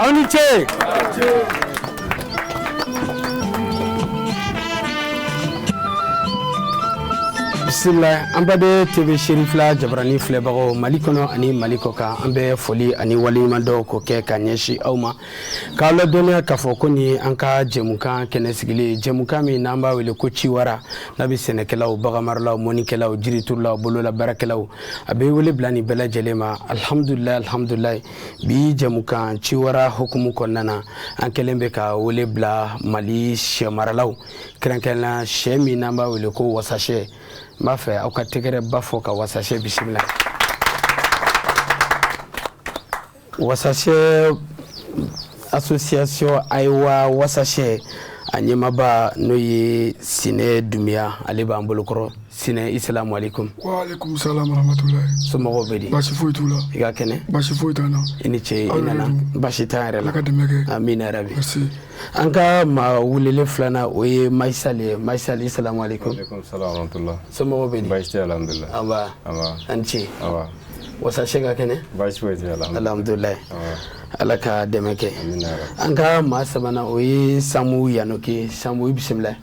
aw ni ce. Bismillah, an bɛ de TV Sherifila Jabarani filɛbagaw Mali kɔnɔ ani Mali kɔ kan an bɛ foli ani waleɲuman dɔw ko kɛ ka ɲɛsin aw ma k'aw ladɔnniya k'a fɔ ko ni an ka jɛmukan kɛnɛ sigilen jɛmukan min n'an b'a wele ko Ciwara n'a bɛ sɛnɛkɛlaw baganmaralaw mɔnikɛlaw jiriturulaw bololabaarakɛlaw a bɛ wele bila nin bɛɛ lajɛlen ma alhamdulilayi bi jɛmukan Ciwara hukumu kɔnɔna na an kɛlen bɛ ka wele bila Mali sɛmaralaw kɛrɛnkɛrɛnnenya sɛ min n'an b'a wele ko wasasɛ n b'a fɛ aw ka tɛgɛrɛ ba fɔ ka wasasɛ bisimila. Wasasɛ association Ayiwa wasasɛ a ɲɛmaaba n'o ye Sinɛ Dunbiya ale b'an bolokɔrɔ. Sinɛ isalamu alaikum. Wa alaikum salam warahmatullahi. Somɔgɔw bɛ di? Baasi foyi t'u la. I ka kɛnɛ? Baasi foyi t'an na. I ni ce i nana. Baasi t'an yɛrɛ la. Ala ka dɛmɛ kɛ. Amina yarabi. Merci. An ka maa welelen filanan o ye Maisal ye. Maisal isalamu alaikum. Wa alaikum salam warahmatullahi. Somɔgɔw bɛ di? Baasi tɛ alhamdulillah. Aba. Aba. A ni ce. Aba. Wasasɛ ka kɛnɛ? Baasi foyi tɛ alhamdulillah. Ala ka dɛmɛ kɛ. Amina yarabi. An ka maa sabanan o ye Samu Yanoke. Samu i bisimila.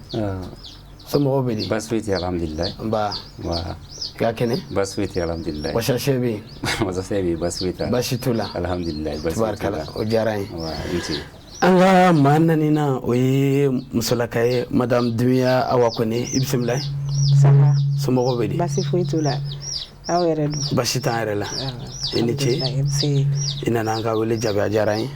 Somɔgɔw bɛ di? Baasi foyi tɛ alhamdulillah. Nba. Wa. I ka kɛnɛ? Baasi foyi tɛ alhamdulillah. Wasasɛ bɛ yen? Wasasɛ bɛ yen baasi foyi tɛ. Baasi t'u la? Alhamdulillah baasi foyi tɛ la. Tubaarikala o diyara n ye. Wa i ni ce. An ka maa naaninan o ye musolaka ye Madame Dunbiya Awa Kone i bisimila. Sanga. Somɔgɔw bɛ di? Baasi foyi t'u la. Aw yɛrɛ dun? Baasi t'an yɛrɛ la. I ni ce. I nana an ka wele jaabi a diyara n ye.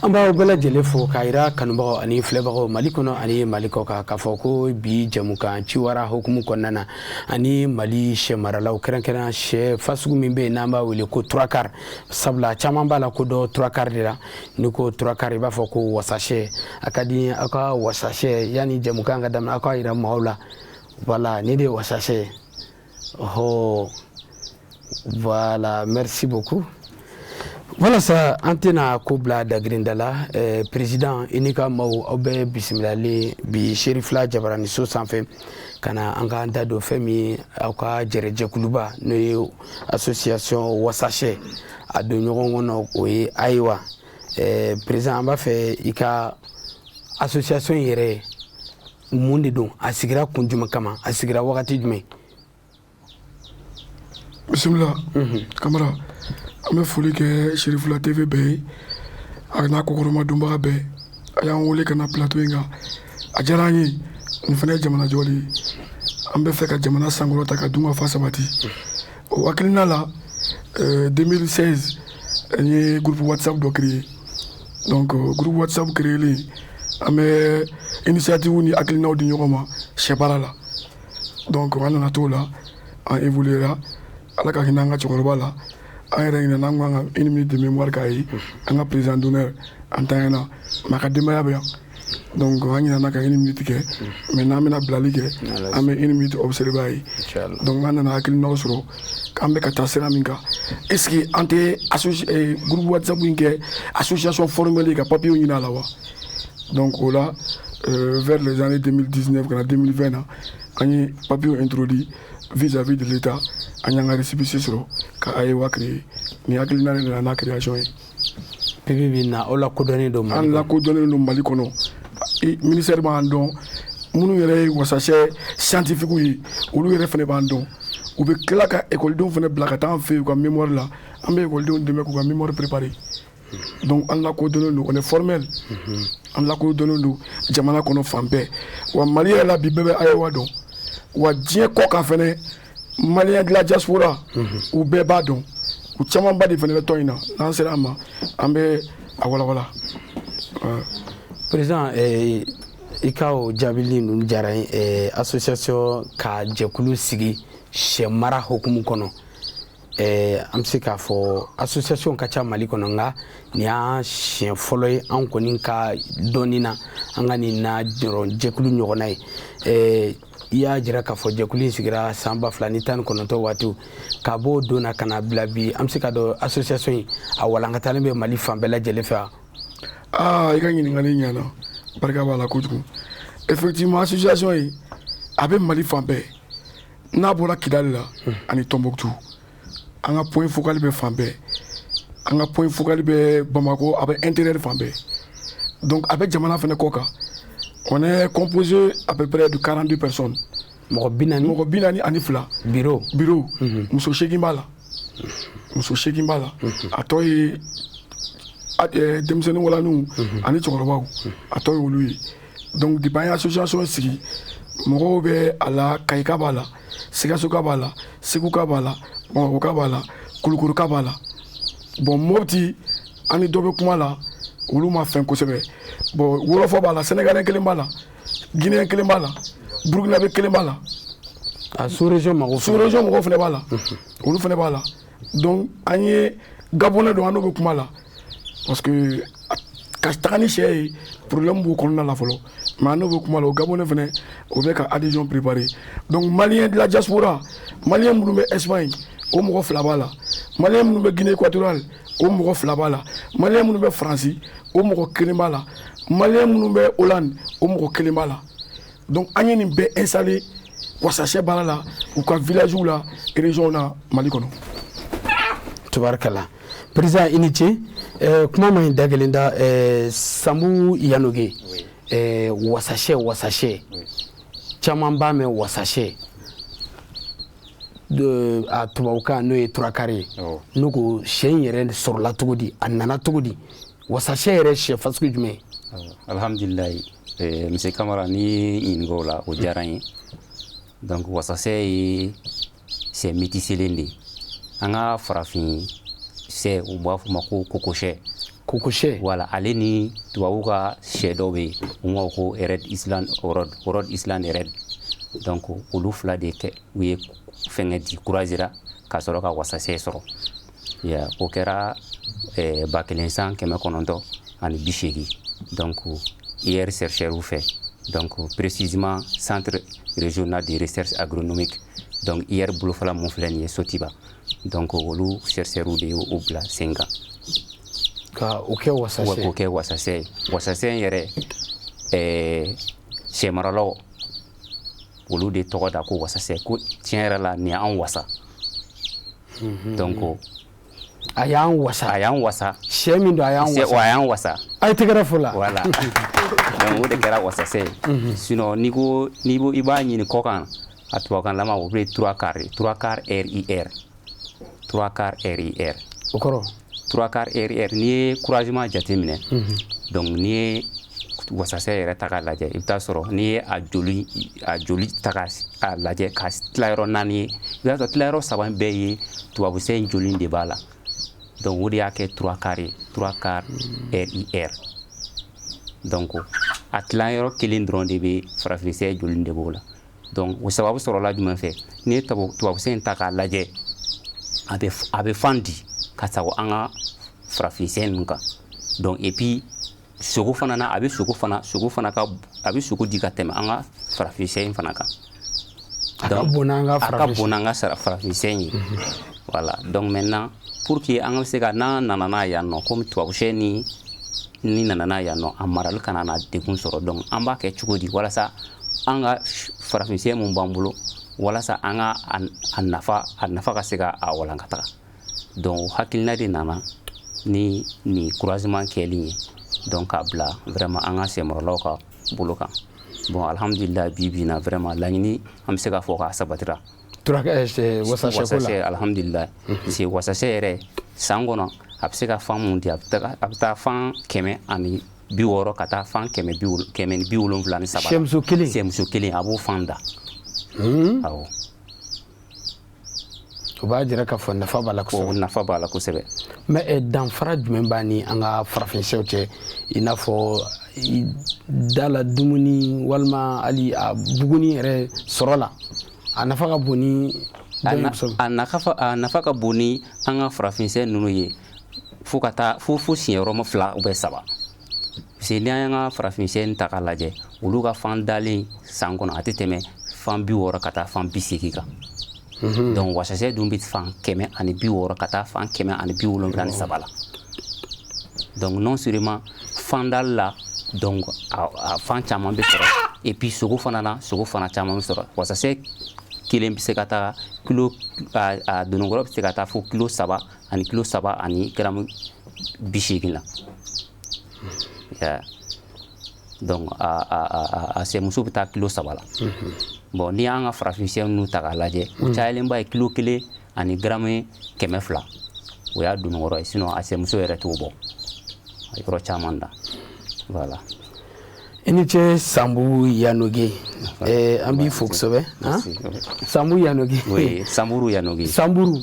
An b'aw bɛɛ lajɛlen fo k'a yira kanubagaw ani filɛbagaw Mali kɔnɔ ani Mali kɔ kan k'a fɔ ko bi jɛmukan Ciwara hukumu kɔnɔna na ani Mali sɛmaralaw kɛrɛnkɛrɛnnenya sɛ fasugu min bɛ yen n'an b'a wele ko turakar sabula caman b'a la ko dɔ turakar de la ni ko turakar i b'a fɔ ko wasasɛ a ka di aw ka wasasɛ yanni jɛmukan ka daminɛ aw k'a yira maaw la voilà ni de ye wasasɛ oh voilà merci beaucoup. Walasa an tɛna ko bila dagirinda la président i ni ka maaw aw bɛɛ bisimilalen bi Sherifila Jabarani so sanfɛ ka na an k'an da don fɛn min aw ka jɛrɛjɛkuluba n'o ye association wasasɛ a don ɲɔgɔn kɔnɔ o ye Ayiwa président an b'a fɛ i ka association yɛrɛ mun de don a sigira kun jumɛn kama a sigira wagati jumɛn? Bisimila. Kamara. An bɛ foli kɛ Sherifila TV bɛɛ ye a n'a kokɔrɔma donbaga bɛɛ a y'an wele ka na plateau in kan a diyara an ye nin fana ye jamana jɔli ye an bɛ fɛ ka jamana sankɔrɔta ka dun ka fa sabati o hakilina la 2016 an ye groupe WhatsApp dɔ créé donc groupe WhatsApp créélen an bɛ initiative ni hakilinaw di ɲɔgɔn ma sɛbaara la donc an nana t'o la an évoluera ala ka hinɛ an ka cɛkɔrɔba la an yɛrɛ ɲinɛna an kan ka 1 minute de mémoire k'a ye an ka président d'honneur an tanyana mais a ka denbaya bɛ yan donc an ɲinɛna ka 1 minute kɛ mais n'an bɛna bilali kɛ an bɛ 1 minute observer a ye donc an nana hakilinaw sɔrɔ k'an bɛ ka taa sira min kan est ce que an tɛ groupe WhatsApp in kɛ association formelle ka papier ɲini a la wa donc o la vers les années 2019 ka na 2020 na an ye papier introduit vis-à-vis de l'État an y'an ka récépissé sɔrɔ ka Ayiwa créé ni hakilina de nana n'a création ye. Pipi bi na aw lakodɔnnen don Mali kɔnɔ. An lakodɔnnen don Mali kɔnɔ ministère b'an dɔn minnu yɛrɛ ye wasasɛ scientifique ye olu yɛrɛ fana b'an dɔn u bɛ tila ka ekɔlidenw fana bila ka taa an fɛ yen u ka mémoire la an bɛ ekɔlidenw dɛmɛ k'u ka mémoire préparer donc an lakodɔnnen don on est formel an lakodɔnnen don jamana kɔnɔ fan bɛɛ wa Mali yɛrɛ la bi bɛɛ bɛ Ayiwa dɔn wa diɲɛ kɔ kan fɛnɛ Malien de la diaspora u bɛɛ b'a dɔn u camanba de fɛnɛ bɛ tɔn in na n'an sera a ma an bɛ a walawala. Président i ka o jaabili ninnu diyara n ye association ka jɛkulu sigi sɛ mara hukumu kɔnɔ an bɛ se k'a fɔ association ka ca Mali kɔnɔ nka nin y'an siɲɛ fɔlɔ ye an kɔni ka dɔnni na an ka nin na dɔrɔn jɛkulu ɲɔgɔnna ye i y'a jira k'a fɔ jɛkulu in sigira san 2019 waati k'a b'o don na ka na bila bi an bɛ se ka dɔn association in a walankatalen bɛ Mali fan bɛɛ lajɛlen fɛ wa? I ka ɲininkali ɲɛna barika b'a la kojugu effectivement association in a bɛ Mali fan bɛɛ n'a bɔra Kidali la ani Tombouctou an ka point focal bɛ fan bɛɛ an ka point focal bɛ Bamako a bɛ intérieur fan bɛɛ donc a bɛ jamana fɛnɛ kɔ kan on est composé à peu près de 42 personnes mɔgɔ 40 ani fila bureau muso 8 b'a la a tɔ ye denmisɛnnin walaninw ani cɛkɔrɔbaw a tɔ ye olu ye donc depuis an ye association sigi mɔgɔw bɛ a la Kayika b'a la Sikaso ka b'a la Segu ka b'a la Bamakɔ ka b'a la Kulukoro ka b'a la bon Mopti ani dɔ bɛ kuma la olu ma fɛn kosɛbɛ bon Wolofɔ b'a la Sénégalais kelen b'a la Guinéen kelen b'a la Burkinabé kelen b'a la a sous-région mɔgɔw fɛnɛ b'a la olu fɛnɛ b'a la donc an ye Gabonais don an n'o bɛ kuma la parce que ka taga ni sɛ ye problème b'u kɔnɔna la fɔlɔ mais an n'o bɛ kuma la o Gabonais fɛnɛ o bɛ ka adhésion préparer donc Malien de la diaspora Malien minnu bɛ Espagne o mɔgɔ 2 b'a la Malien minnu bɛ Guinée équatoriale o mɔgɔ 2 b'a la Malien minnu bɛ France o mɔgɔ 1 b'a la Malien minnu bɛ Hollande o mɔgɔ 1 b'a la donc an ye nin bɛɛ installé wasasɛ baara la u ka village la région na Mali kɔnɔ. Tubarkala président i ni ce kuma ma ɲi da kelen da Sambu Yanoge wasasɛ caman b'a mɛn wasasɛ a tubabukan n'o ye turakari n'o ko sɛ in yɛrɛ sɔrɔla cogo di a nana cogo di wasasɛ yɛrɛ sɛ fasugu jumɛn alhamdulilayi monsieur Kamara ni ɲininka o la o diyara n ye donc wasasɛ ye sɛ métisselen de an ka farafin sɛ u b'a fɔ ma ko kokosɛ voilà ale ni tubabu ka sɛ dɔw bɛ yen u b'a fɔ ko Rhode Island Red donc olu 2 de kɛ u ye fɛngɛ di couragera ka sɔrɔ ka wasasɛ sɔrɔ ya o kɛra 1980 donc IR chercheur fɛ donc précisément centre régional de recherche agronomique donc IR bolofala mun filɛ nin ye Sotiba donc olu chercheur de ye o bila sen kan ka o kɛ wasasɛ wasasɛ yɛrɛ sɛmaralaw olu de tɔgɔ da ko wasasɛ ko tiɲɛ yɛrɛ la nin an wasa donc a y'an wasa sɛ min don a y'an wasa a ye tɛgɛrɛ fo la voilà donc o de kɛra wasasɛ sinon n'i i b'a ɲini kɔ kan a tubabukan lama o bɛ 3 quarts RIR o kɔrɔ 3 quarts RIR n'i ye couragement jateminɛ donc n'i ye wasasɛ yɛrɛ ta k'a lajɛ i bɛ taa sɔrɔ n'i ye a joli ta k'a lajɛ ka tilayɔrɔ 4 ye i b'a sɔrɔ tilayɔrɔ 3 bɛɛ ye tubabusɛ in joli de b'a la donc o de y'a kɛ 3 quarts RIR donc a tilayɔrɔ 1 dɔrɔn de bɛ farafinsɛ joli de b'o la donc o sababu sɔrɔla jumɛn fɛ n'i ye tubabusɛ in ta k'a lajɛ a bɛ fan di ka sago an ka farafinsɛ ninnu kan donc et puis sogo fana na a bɛ sogo di ka tɛmɛ an ka farafinsɛ in fana kan a ka bon n'an ka farafinsɛ in ye voilà donc maintenant pour que an ka se ka n'an nana n'a yan nɔ komi tubabusɛ ni nana n'a yan nɔ a marali kana na degun sɔrɔ donc an b'a kɛ cogo di walasa an ka farafinsɛ mun b'an bolo walasa an ka a nafa ka se ka a walankata donc hakilina de nana ni couragement kɛli ye donc k'a bila vraiment an ka sɛmaralaw ka bolo kan bon alhamdulillah bi na vraiment laɲini an bɛ se k'a fɔ k'a sabatira wasasɛ alhamdulillah c'est wasasɛ yɛrɛ san kɔnɔ a bɛ se ka fan mun di a bɛ taa fan 160 ka taa fan 173 sɛmuso kelen a b'o fan da awɔ o b'a jira k'a fɔ nafa b'a la kosɛbɛ o nafa b'a la kosɛbɛ mais danfara jumɛn b'a ni an ka farafinsɛw cɛ i n'a fɔ dala dumuni walima hali a buguni yɛrɛ sɔrɔ la a nafa ka bon ni a nafa ka bon ni an ka farafinsɛ ninnu ye fo siɲɛyɔrɔma 2 ou bien 3 parce que n'i an ka farafinsɛ ta k'a lajɛ olu ka fan dalen san kɔnɔ a tɛ tɛmɛ fan 60 ka taa fan 80 kan donc wasasɛ dun bɛ fan 160 ka taa fan 173 la donc non seulement fan dali la donc a fan caman bɛ sɔrɔ et puis sogo fana caman bɛ sɔrɔ wasasɛ kelen bɛ se ka taa kilo a donnikɔrɔ bɛ se ka taa fo kilo 3 ani kilo 3 ani gramme 80 la donc a sɛmuso bɛ taa kilo 3 la bon ni y'an ka farafin sɛ ninnu ta k'a lajɛ o cayalenba ye kilo 1 ani gramme 200 o y'a donnikɔrɔ ye sinon a sɛmuso yɛrɛ t'o bɔ yɔrɔ caman da voilà. I ni ce Sambu Yanogi an b'i fo kosɛbɛ Sambu Yanogi oui Samburu Yanogi Samburu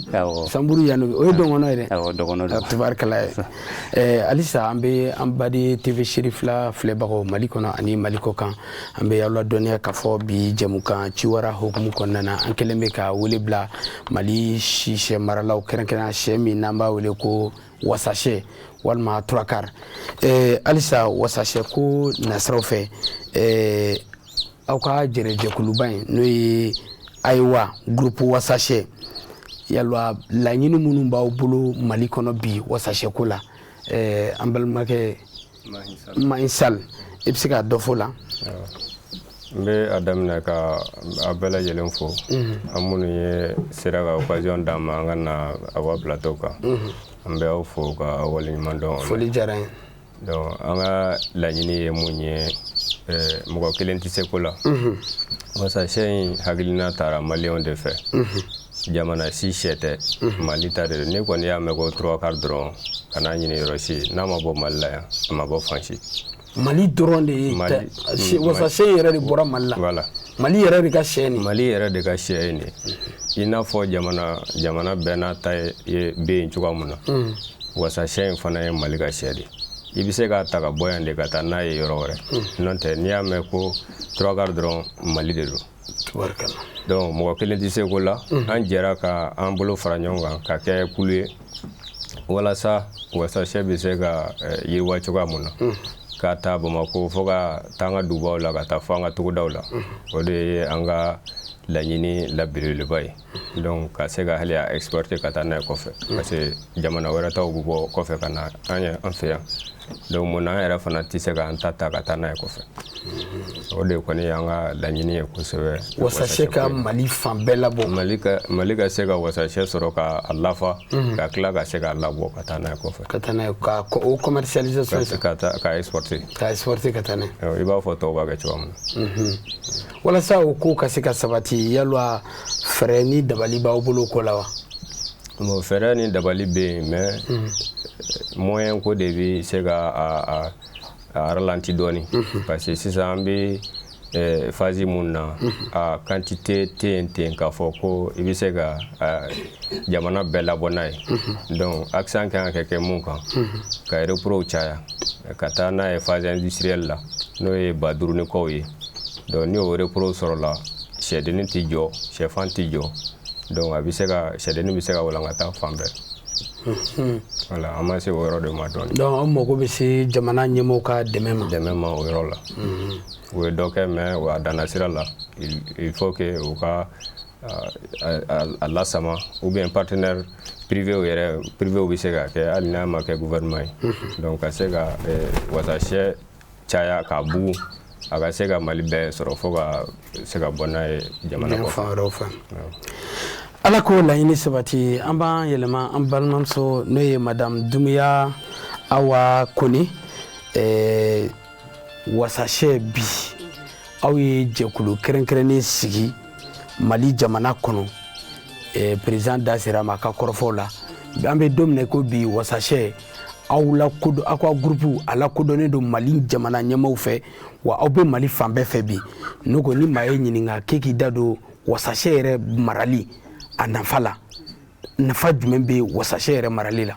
Yanogi o ye dɔngɔnɔ ye dɛ awɔ dɔngɔnɔ don tabarikala ye halisa an bɛ an badi TV Sherifla filɛbagaw Mali kɔnɔ ani Mali kɔ kan an bɛ aw ladɔnniya k'a fɔ bi jɛmukan Ciwara hukumu kɔnɔna na an kɛlen bɛ ka wele bila Mali sɛ maralaw kɛrɛnkɛrɛnnen sɛ min n'an b'a wele ko wasasɛ walima turakar halisa wasasɛ ko nasiraw fɛ aw ka jɛrɛjɛkuluba in n'o ye ayiwa groupe wasasɛ yalwa laɲini minnu b'aw bolo Mali kɔnɔ bi wasasɛ ko la an balimakɛ Mahinsal i bɛ se ka dɔ fɔ la n bɛ a daminɛ ka a bɛɛ lajɛlen fo an minnu ye sera ka occasion d'an ma an ka na a ka plateau kan an bɛ aw fo ka waleɲuman dɔn foli diyara n ye donc an ka laɲini ye mun ye mɔgɔ kelen tɛ se ko la wasasɛ in hakilina taara maliyɛnw de fɛ jamana si sɛ tɛ Mali ta de don ni kɔni y'a mɛn ko 3/4 dɔrɔn ka n'a ɲini yɔrɔ si n'a ma bɔ Mali la yan a ma bɔ fan si Mali dɔrɔn de ye wasasɛ yɛrɛ de bɔra Mali la voilà Mali yɛrɛ de ka sɛ nin Mali yɛrɛ de ka sɛ ye nin i n'a fɔ jamana bɛɛ n'a ta ye bɛ yen cogoya mun na wasasɛ in fana ye Mali ka sɛ de i bɛ se k'a ta ka bɔ yan de ka taa n'a ye yɔrɔ wɛrɛ n'o tɛ n'i y'a mɛn ko 3/4 dɔrɔn Mali de don donc mɔgɔ kelen tɛ se ko la an jɛra ka an bolo fara ɲɔgɔn kan ka kɛ kulu ye walasa wasasɛ bɛ se ka yiriwa cogoya mun na ka taa Bamako fo ka taa an ka dugubaw la ka taa fo an ka togodaw la o de ye an ka laɲini labelebeleba ye donc ka se ka hali a exporter ka taa n'a ye kɔfɛ parce que jamana wɛrɛ taw bɛ bɔ kɔfɛ ka na an fɛ yan donc mun na an yɛrɛ fana tɛ se k'an ta ka taa n'a ye kɔfɛ o de kɔni y'an ka laɲini ye kosɛbɛ wasasɛ ka Mali fan bɛɛ labɔ Mali ka se ka wasasɛ sɔrɔ ka lafa ka tila ka se k'a labɔ ka taa n'a ye kɔfɛ ka taa n'a ye ka o commercialisation ka exporter ka taa n'a ye i b'a fɔ tɔw b'a kɛ cogoya min na walasa o ko ka se ka sabati yalwa fɛɛrɛ ni dabali b'aw bolo ko la wa bon fɛɛrɛ ni dabali bɛ yen mais moyen ko de bɛ se ka a ralentir dɔɔni parce que sisan an bɛ phase mun na a quantité tɛ yen ten k'a fɔ ko i bɛ se ka jamana bɛɛ labɔ n'a ye donc accent kan ka kɛ mun kan ka repros caya ka taa n'a ye phase industrielle la n'o ye ba durunikaw ye donc ni o repros sɔrɔla sɛdennin tɛ jɔ sɛfan tɛ jɔ donc a bɛ se ka sɛdennin bɛ se ka walankata fan bɛɛ voilà an ma se o yɔrɔ de ma dɔɔni donc an mago bɛ se jamana ɲɛmɔgɔw ka dɛmɛ ma o yɔrɔ la u ye dɔ kɛ mais o a danna sira la il faut que u ka a lasama ou bien partenaire privé bɛ se ka kɛ hali n'a ma kɛ gouvernement ye donc ka se ka wasasɛ caya k'a bugu a ka se ka Mali bɛɛ sɔrɔ fo ka se ka bɔ n'a ye jamana kɔfɛ Ala ko laɲini sabati an b'an yɛlɛma an balimamuso n'o ye madame Dumuya Awa Kone wasasɛ bi aw ye jɛkulu kɛrɛnkɛrɛnnen sigi Mali jamana kɔnɔ président da sera ma ka kɔrɔfɔw la an bɛ don min na ko bi wasasɛ aw ka groupe a lakodɔnnen don Mali jamana ɲɛmaaw fɛ wa aw bɛ Mali fan bɛɛ fɛ bi n'o ko ni maa ye ɲininka k'i da don wasasɛ yɛrɛ marali a nafa la nafa jumɛn bɛ wasasɛ yɛrɛ marali la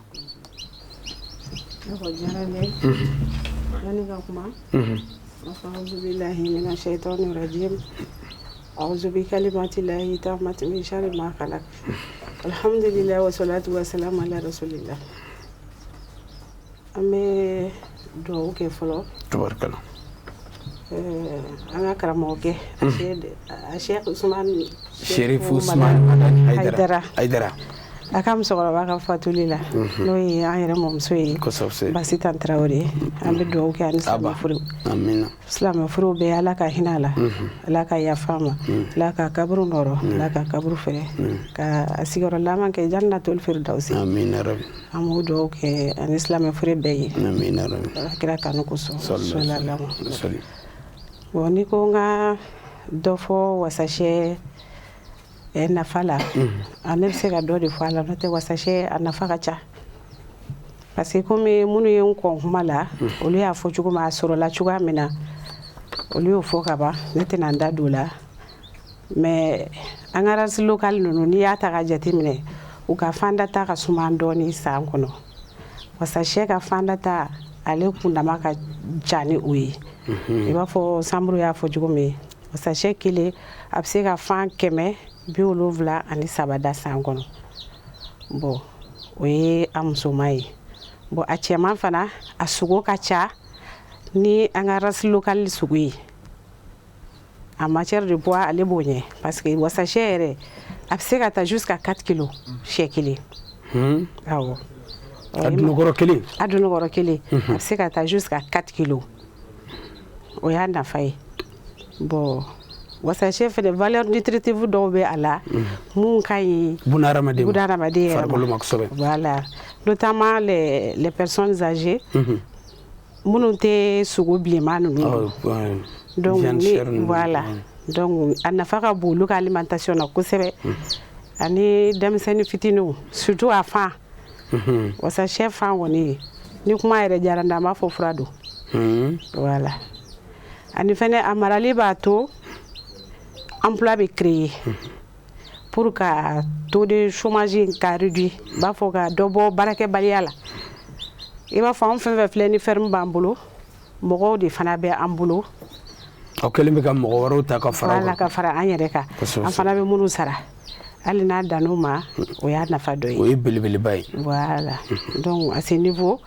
أعوذ بكلمات الله التامة من شر ما خلق الحمد لله والصلاة والسلام على رسول الله أمي دعوة كفلو تبارك الله أنا كراموكي الشيخ عثمان شريف عثمان حيدرة a ka musokɔrɔba ka fatuli la n'o ye an yɛrɛ mɔmuso ye Basi Tan Tarawele an bɛ dugawu kɛ ani silamɛ furu bɛɛ Ala ka hinɛ a la Ala ka yafa ma Ala ka kaburu nɔrɔ Ala ka kaburu fɛrɛ ka a sigiyɔrɔ laban kɛ Jannatul Firdausi an b'o dugawu kɛ ani silamɛ furu bɛɛ ye kira kanu kosɔn bon ni ko n ka dɔ fɔ wasasɛ nafa la ne bɛ se ka dɔ de fɔ a la n'o tɛ wasasɛ a nafa ka ca parce que komi minnu ye n kɔn kuma la olu y'a fɔ cogo min a sɔrɔla cogoya min na olu y'o fɔ ka ban ne tɛna n da don o la mais an ka race locale ninnu n'i y'a ta ka jateminɛ u ka fandata ka suma dɔɔni san kɔnɔ wasasɛ ka fandata ale kundama ka ca ni o ye i b'a fɔ Sanburu y'a fɔ cogo min wasasɛ kelen a bɛ se ka fan 173 da san kɔnɔ bon o ye a musoman ye bon a cɛman fana a sogo ka ca ni an ka race locale sogo ye en matière de poids ale b'o ɲɛ parce que wasasɛ yɛrɛ a bɛ se ka taa jusqu'à 4 kilos sɛ kelen awɔ a dunukɔrɔ kelen a bɛ se ka taa jusqu'à 4 kilos o y'a nafa ye bon wasasɛ fɛnɛ valeur nutritive dɔw bɛ a la mun ka ɲi bunahadamaden yɛrɛ ma voilà notamment les personnes âgées minnu tɛ sogo bilenman ninnu donc voilà donc a nafa ka bon olu ka alimentation na kosɛbɛ ani denmisɛnnin fitininw surtout a fan wasasɛ fan kɔni ni kuma yɛrɛ diyara n da an b'a fɔ fura don voilà ani fɛnɛ a marali b'a to emploi bɛ créer pour ka taux de chômage ka réduit b'a fɔ ka dɔ bɔ baarakɛbaliya la i b'a fɔ an fɛn fɛn filɛ ni ferme b'an bolo mɔgɔw de fana bɛ an bolo aw kɛlen bɛ ka mɔgɔ wɛrɛw ta ka fara voilà ka fara an yɛrɛ kan an fana bɛ minnu sara hali n'a dan'o ma o y'a nafa dɔ ye o ye belebeleba ye voilà donc à ce niveau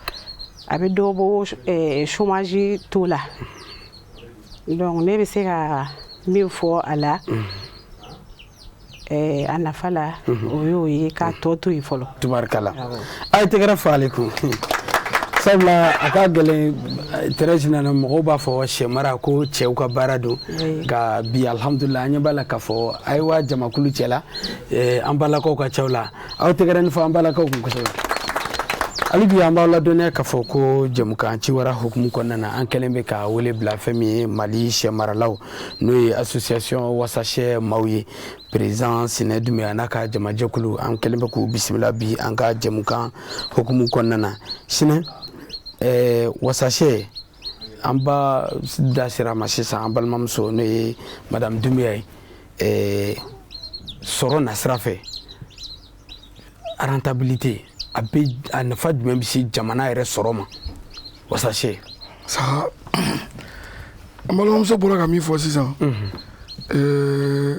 a bɛ dɔ bɔ chômage taux la donc ne bɛ se ka min fɔ a la a nafa la o y'o ye k'a tɔ to yen fɔlɔ tubarikala a ye tɛgɛrɛ fɔ ale kun sabula a ka gɛlɛn Thérèse nana mɔgɔw b'a fɔ sɛ mara ko cɛw ka baara don nka bi alhamdulillah an ɲɛ b'a la k'a fɔ ayiwa jamakulu cɛla an balakaw ka cɛw la aw tɛgɛrɛnin fɔ an balakaw kun kosɛbɛ hali bi an b'aw ladɔnniya k'a fɔ ko jamukan ci wara hukumu kɔnɔna na an kɛlen bɛ ka wele bila fɛn min ye Mali sɛ maralaw n'o ye association wasasɛ maaw ye président Sinɛ Dunbiya n'a ka jamajɛkulu an kɛlen bɛ k'u bisimila bi an ka jamukan hukumu kɔnɔna na Sinɛ wasasɛ an b'a da sira ma sisan an balimamuso n'o ye madame Dunbiya ye sɔrɔ nasira fɛ rentabilité a nafa jumɛn bɛ se jamana yɛrɛ sɔrɔ ma wasasɛ sa an balimamuso bɔra ka min fɔ sisan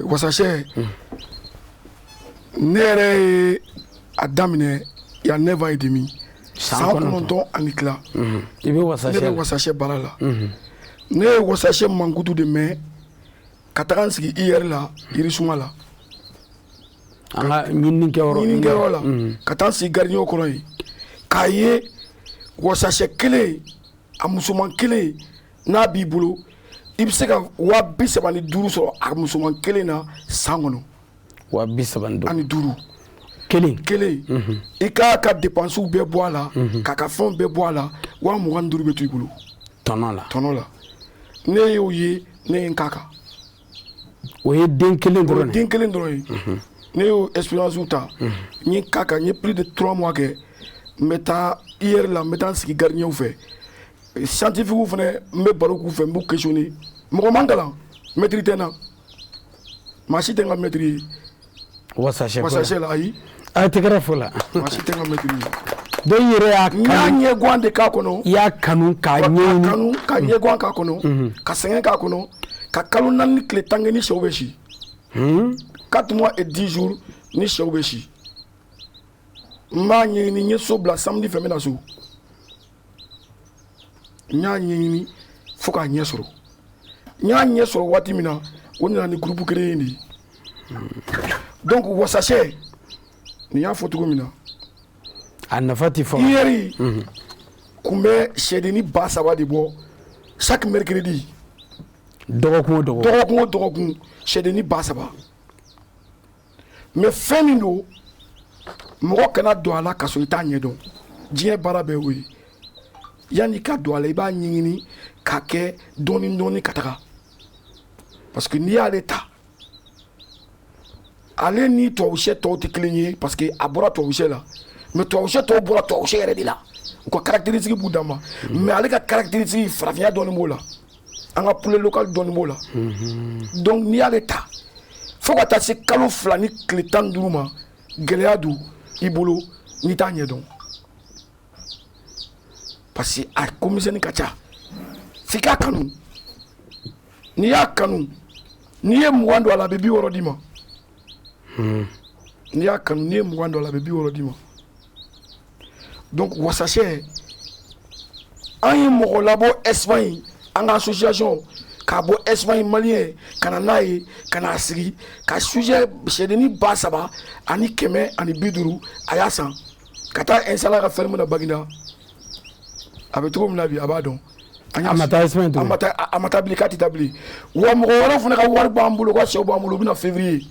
wasasɛ ne yɛrɛ ye a daminɛ il y a 9 ans et demi san 9 ani tila ne bɛ wasasɛ baara la ne ye wasasɛ mankutu de mɛn ka taga n sigi IR la Yirisuma la an ka ɲininikɛyɔrɔ la ka taa n sigi gardien kɔrɔ yen k'a ye wasasɛ kelen a musoman kelen n'a b'i bolo i bɛ se ka 35,000 sɔrɔ a musoman kelen na san kɔnɔ 35,000 kelen i k'a ka dépenses bɛɛ bɔ a la k'a ka fɛnw bɛɛ bɔ a la 25,000 bɛ to i bolo tɔnɔ la ne y'o ye ne ye n k'a kan o ye den kelen dɔrɔn ye ne y'o expérience ta n ye k'a kan n ye plus de 3 mois kɛ n bɛ taa IR la n bɛ taa n sigi gardien fɛ scientifique fana n bɛ baro k'u fɛ n b'u questionner mɔgɔ man kalan maîtrise tɛ n na maa si tɛ n ka maîtrise ye wasasɛ la ayi a ye tɛgɛrɛ fɔ la maa si tɛ n ka maîtrise ye dɔw yɛrɛ y'a kanu n y'a ɲɛguwan de k'a kɔnɔ i y'a kanu k'a ɲɛɲini ka ɲɛguwan k'a kɔnɔ ka sɛgɛn k'a kɔnɔ ka kalo 4 ni tile 10 kɛ ni sɛw bɛ si 4 mois et 10 jours ni sɛw bɛ si n b'a ɲɛɲini n ye so bila samedi fɛ n bɛ na so n y'a ɲɛɲini fo k'a ɲɛ sɔrɔ n y'a ɲɛ sɔrɔ waati min na o nana ni groupe kelen ye de donc wasasɛ ni y'a fɔ cogo min na a nafa tɛ fɔ iyɛri kun bɛ sɛdenni 3,000 de bɔ chaque mercredi dɔgɔkun o dɔgɔkun sɛdenni 3,000 mais fɛn min don mɔgɔ kana don a la ka sɔrɔ i t'a ɲɛdɔn diɲɛ baara bɛɛ y'o ye yanni ka don a la i b'a ɲɛɲini k'a kɛ dɔɔni ka taga parce que n'i y'ale ta ale ni tubabusɛ tɔw tɛ kelen ye parce que a bɔra tubabusɛ la mais tubabusɛ tɔw bɔra tubabusɛ yɛrɛ de la u ka caractéristique b'u dan ma mais ale ka caractéristique farafinya dɔɔni b'o la an ka poulet local dɔɔni b'o la donc n'i y'ale ta fo ka taa se kalo 2 ni tile 15 ma gɛlɛya don i bolo n'i t'a ɲɛdɔn parce que a komisɛnni ka ca f'i k'a kanu n'i y'a kanu n'i ye 20 don a la a bɛ 60 d'i ma n'i y'a kanu n'i ye 20 don a la a bɛ 60 d'i ma donc wasasɛ an ye mɔgɔ labɔ Espagne an ka association k'a bɔ Espagne maliyɛn ka na n'a ye ka n'a sigi ka sujet sɛdenni 3,000 ani 150 a y'a san ka taa installer ka ferme na Baginda a bɛ cogo min na bi a b'a dɔn a ma taa Espagne a ma taa bilen k'a tɛ taa bilen wa mɔgɔ wɛrɛw fana ka wari b'an bolo u ka sɛw b'an bolo u bɛ na février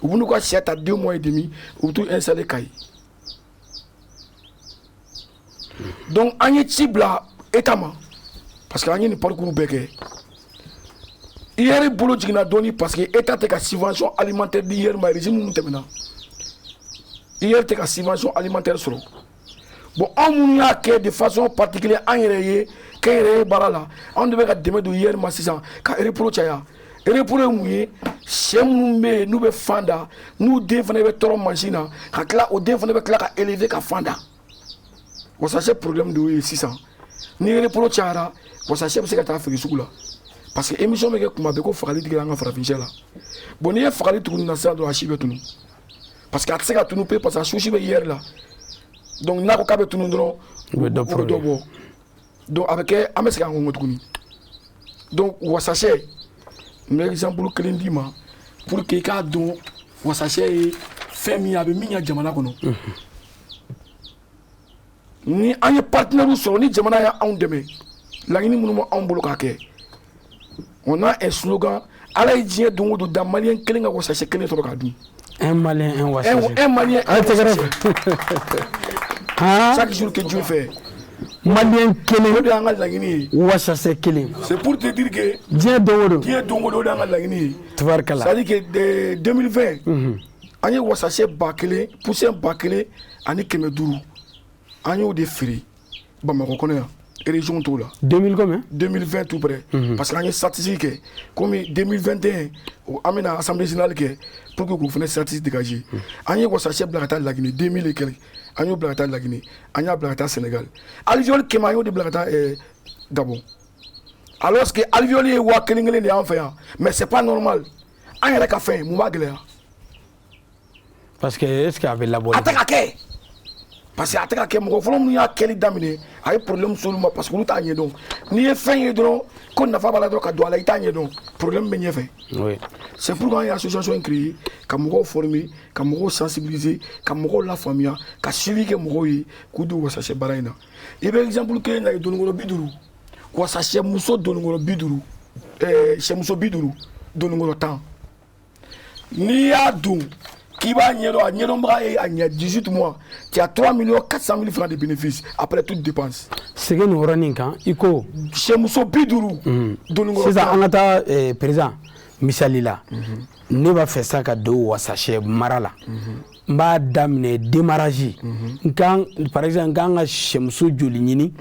u bɛ n'u ka sɛ ta 2 mois et demi u bɛ t'u installer Kayi donc an ye ci bila état ma parce que an ye nin parcours bɛɛ kɛ IER bolo jiginna dɔɔni parce que état tɛ ka subvention alimentaire di IER ma régime minnu tɛmɛna IER tɛ ka subvention alimentaire sɔrɔ bon anw minnu y'a kɛ de façon particulière an yɛrɛ ye kɛnyɛrɛye baara la anw de bɛ ka dɛmɛ don IER ma sisan ka repro caya repro ye mun ye sɛ minnu bɛ yen n'u bɛ fan da n'u den fana bɛ tɔrɔ mansin na ka tila o den fana bɛ tila ka élever ka fan da wasasɛ problème de y'o ye sisan ni repro cayara wasasɛ bɛ se ka taa feere sugu la parce que émission bɛ kɛ kuma bɛɛ ko fagali tigɛra an ka farafinsɛ la bon n'i ye fagali tugu nin na sisan dɔrɔn a si bɛ tunu parce que a tɛ se ka tunu pe parce que a susi bɛ IER la donc n'a ko k'a bɛ tunu dɔrɔn u bɛ dɔ bɔ donc a bɛ kɛ an bɛ segin an kɔ tuguni donc wasasɛ n bɛ exemple kelen d'i ma pour que i k'a dɔn wasasɛ ye fɛn min ye a bɛ min ɲɛ jamana kɔnɔ ni an ye partenaire sɔrɔ ni jamana y'anw dɛmɛ laɲini minnu b'anw bolo k'a kɛ on a un slogan ala ye diɲɛ don o don da maliyɛn kelen ka wasasɛ kelen sɔrɔ k'a dun un malien un wasasɛ un malien un wasasɛ chaque jour que Dieu fait malien kelen o de y'an ka laɲini ye wasasɛ kelen c'est pour te dire que diɲɛ don o don o de y'an ka laɲini ye tubarikala c'est à dire que 2020 an ye wasasɛ 1000 poussin 1000 ani 500 an y'o de feere Bamakɔ kɔnɔ yan région t'o la 2020 tout près parce que an ye statistique kɛ comme 2021 an bɛna assemblée générale kɛ pour que k'o fana statistique dégager an ye wasasɛ bila ka taa Laginɛ 2000 et quelques an y'o bila ka taa Laginɛ an y'a bila ka taa Sénégal alvéole kɛmɛ an y'o de bila ka taa Gabon alors que alvéole ye 1000 de y'an fɛ yan mais c'est pas normal an yɛrɛ ka fɛn mun b'a gɛlɛya parce que est ce que a bɛ labɔ a tɛ ka kɛ parce que a tɛ ka kɛ mɔgɔ fɔlɔ minnu y'a kɛli daminɛ a ye problème solu ma parce que olu t'a ɲɛdɔn n'i ye fɛn ye dɔrɔn ko nafa b'a la dɔrɔn ka don a la i t'a ɲɛdɔn problème bɛ ɲɛfɛ c'est pourquoi an ye association créer ka mɔgɔw former ka mɔgɔw sensibiliser ka mɔgɔw lafaamuya ka suivi kɛ mɔgɔw ye k'u don wasasɛ baara in na i bɛ exemple kelen na ye donnikɔrɔ 50 wasasɛ muso donnikɔrɔ 50 sɛmuso 50 donnikɔrɔ 10 n'i y'a don qui va a ɲɛdɔnbaga 18 mois tu as 3 400 000 francs de bénéfices après toute dépense segin nin yɔrɔnin kan i ko sɛmuso 50 sisan an ka taa président misali la ne b'a fɛ sa ka don wasasɛ mara la n b'a daminɛ démarrage par exemple n kan ka sɛmuso joli ɲini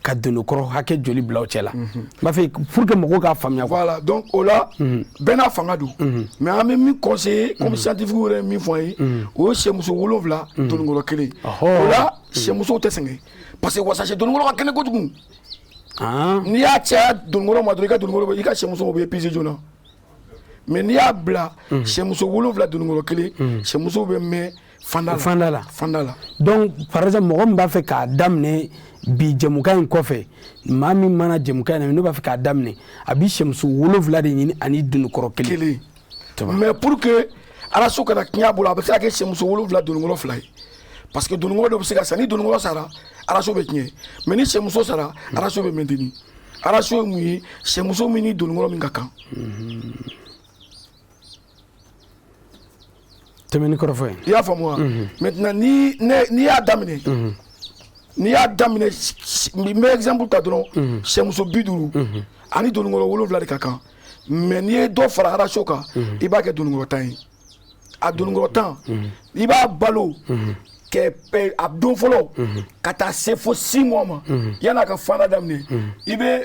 ka donnikɔrɔ hakɛ joli bila o cɛ la n b'a fɛ pour que mɔgɔw k'a faamuya voilà donc o la bɛɛ n'a fanga don mais an bɛ min conseiller comme scientifique yɛrɛ ye min fɔ an ye o ye sɛmuso 7 donnikɔrɔ kelen o la sɛmusow tɛ sɛgɛn parce que wasasɛ donnikɔrɔ ka kɛnɛ kojugu n'i y'a caya donnikɔrɔ ma dɔrɔn i ka donnikɔrɔ i ka sɛmuso bɛ épuisé joona mais n'i y'a bila sɛmuso 7 donnikɔrɔ kelen sɛmuso bɛ mɛn fanda la donc par exemple mɔgɔ min b'a fɛ k'a daminɛ bi jɛmukan in kɔfɛ maa min mana jɛmukan in na ne b'a fɛ k'a daminɛ a bi sɛmuso 7 de ɲini ani donnikɔrɔ kelen mais pour que araso kana kinya bolo a bɛ se ka kɛ sɛmuso 7 donungolo 2 ye parce que donungolo dɔ bɛ se ka sa ni donungolo sara araso bɛ tiɲɛ mais ni sɛmuso sara araso bɛ maintenir araso ye mun ye sɛmuso min ni donungolo min ka kan tɛmɛni kɔrɔ fɔ i y'a faamu wa maintenant ni y'a daminɛ n'i y'a daminɛ n bɛ exemple ta dɔrɔn sɛmuso 50 ani donungolo 7 de ka kan mais n'i ye dɔ fara araso kan i b'a kɛ donungolo 10 ye a donungolo 10 i b'a balo a don fɔlɔ ka taa se fo 6 mois ma yan'a ka fanda daminɛ i bɛ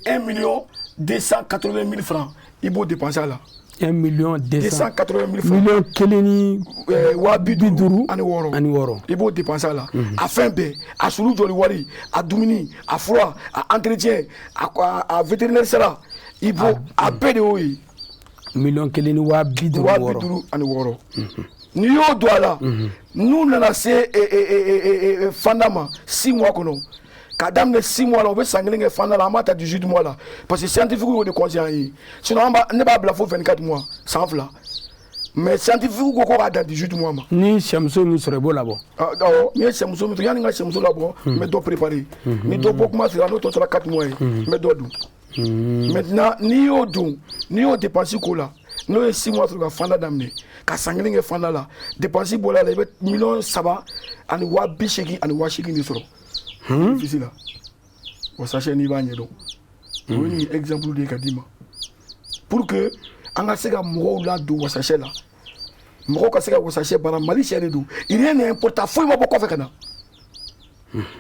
1,280,000 francs i b'o dépenser a la 1,280,000 francs million kelen ni 50 ani 6 i b'o dépenser a la a fɛn bɛɛ a sulu jɔli wari a dumuni a fura a entretien a vétérinaire sara i b'o a bɛɛ de y'o ye million kelen ni 50 ani 6 n'i y'o don a la n'u nana se fanda ma 6 mois kɔnɔ ka daminɛ 6 mois la u bɛ san kelen kɛ fanda la an b'a ta 18 mois la parce que scientifique y'o de conseiller an ye sinon ne b'a bila fo 24 mois san 2 mais scientifique ko k'a dan 18 mois ma. ni sɛmuso min sɔrɔ i b'o labɔ. awɔ n'i ye sɛmuso min sɔrɔ yanni n ka sɛmuso labɔ n bɛ dɔ préparer ni dɔ bɔ kuma sera n'o tɔ tora 4 mois ye n bɛ dɔ dun maintenant n'i y'o dun n'i y'o dépense ko la n'o ye 6 mois sɔrɔ ka fanda daminɛ ka san kelen kɛ fanda la dépense bɔra la i bɛ 3 ani 80,000 ani 80,000 de sɔrɔ. Difficile la wa sachez n'i b'a ɲɛdɔn o ye nin exemple de ye ka d'i ma pour que an ka se ka mɔgɔw ladon wasacɛ la mɔgɔw ka se ka wasacɛ baara Mali sɛ de don rien n'est important foyi ma bɔ kɔfɛ ka na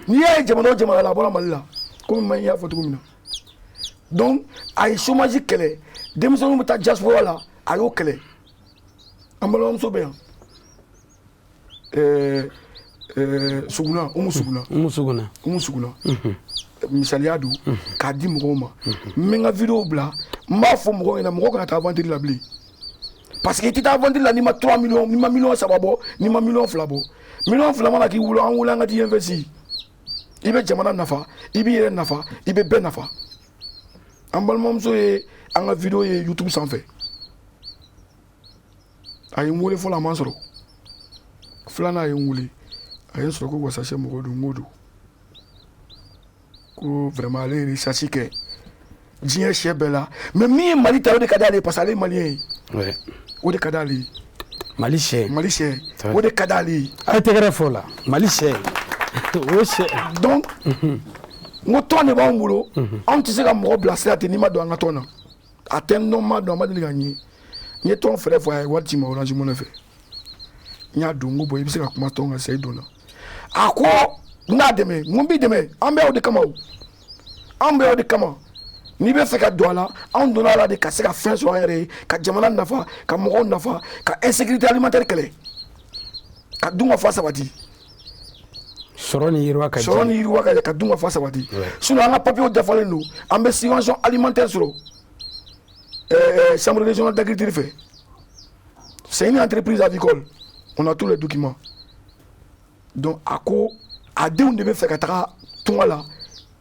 n'i y'a ye jamana o jamana la a bɔra Mali la komi n y'a fɔ cogo min na donc a ye chômage kɛlɛ denmisɛnninw bɛ taa diaspora la a y'o kɛlɛ an balimamuso bɛ yan suguna Umu Suguna misaliya don k'a di mɔgɔw ma n bɛ n ka vidéo bila n b'a fɔ mɔgɔw ɲɛna mɔgɔw kana taa aventure la bilen parce que i tɛ taa aventure la n'i ma 3 millions n'i ma million 3 bɔ n'i ma million 2 bɔ million 2 mana k'i wolo an wolo an ka t'i investi i bɛ jamana nafa i b'i yɛrɛ nafa i bɛ bɛɛ nafa an balimamuso ye an ka vidéo ye YouTube sanfɛ a ye n wele fɔlɔ a ma sɔrɔ filanan a ye n wele a ye n sɔrɔ ko wasacɛ mɔgɔ don n ko don ko vraiment ale ye recherche kɛ diɲɛ sɛ bɛɛ la mais min ye Mali ta o de ka d'ale ye parce que ale ye malien ye o de ka d'ale ye Mali sɛ o de ka d'ale ye a ye tɛgɛrɛ fɔ o la Mali sɛ o sɛ donc n ko tɔn de b'anw bolo anw tɛ se ka mɔgɔ bilasira ten n'i ma don an ka tɔn na a tɛ n dɔn n ma dɔn a ma deli ka ɲɛ n ye tɔn fɛɛrɛ fɔ a ye wari ci ma Orange Money fɛ n y'a don n ko bon i bɛ se ka kuma tɔn kan sisan i donna a ko n n'a dɛmɛ n ko n b'i dɛmɛ an bɛ aw de kama o an bɛ aw de kama n'i bɛ fɛ ka don a la anw donna a la de ka se ka fɛn sɔrɔ an yɛrɛ ye ka jamana nafa ka mɔgɔw nafa ka insécurité alimentaire kɛlɛ ka dun ka fa sabati sɔrɔ ni yiriwa ka ɲɛ ka dun ka fa sabati sinon an ka papiers dafalen don an bɛ subvention alimentaire sɔrɔ chambre régionale d'agriculture fait. C'est une entreprise avicole. On a tous les documents. Donc, à deux, on devait faire qu'à tout là.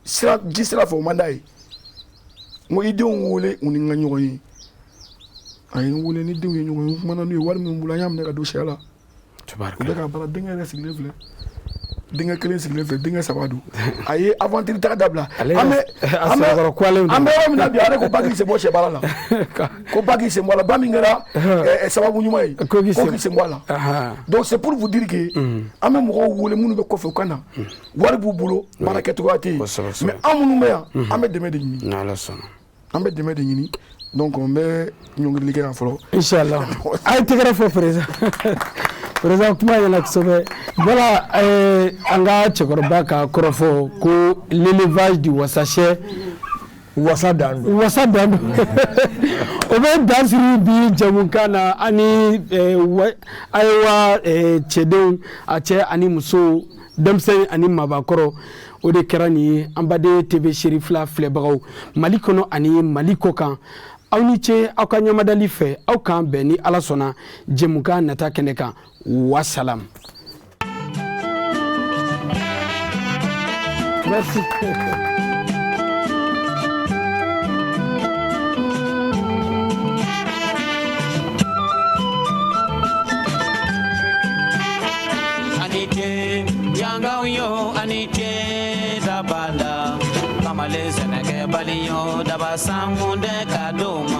Si la fait au mandat. Moi, idée, on voulait, on y gagne. Ayi, on voulait ni deux, on mana ni wari mun bula yam ne ka dossier là. Tubarka. Daga bala dinga resi level. Dinga kelen sigilen fɛ denkɛ 3 don a ye aventure taga dabila an bɛ yɔrɔ min na bi ale ko ba k'i sen bɔ sɛ baara la ko ba k'i sen bɔ a la ba min kɛra sababu ɲuman ye ko k'i sen bɔ a la donc c'est pour vous dire que an bɛ mɔgɔw wele minnu bɛ kɔfɛ u ka na wari b'u bolo baara kɛcogoya tɛ yen mais an minnu bɛ yan an bɛ dɛmɛ de ɲini an bɛ dɛmɛ de ɲini donc n bɛ ɲɔngirili kɛ yan fɔlɔ inchallah a ye tɛgɛrɛ fɔ président président kuma yɛlɛ kosɛbɛ voilà an ka cɛkɔrɔba ka kɔrɔfɔ ko l'élevage du wasacɛ wasa dan don o bɛ dan siri bi jamukan na ani ayiwa cɛdenw a cɛ ani muso denmisɛn ani mabakɔrɔ o de kɛra nin ye an baden TV seri fila filɛbagaw Mali kɔnɔ ani Mali kɔ kan aw ni ce aw ka ɲamadali fɛ aw kan bɛn ni Ala sɔnna jɛmukan nata kɛnɛ kan wassalam. Merci. daba sango de ka d'o ma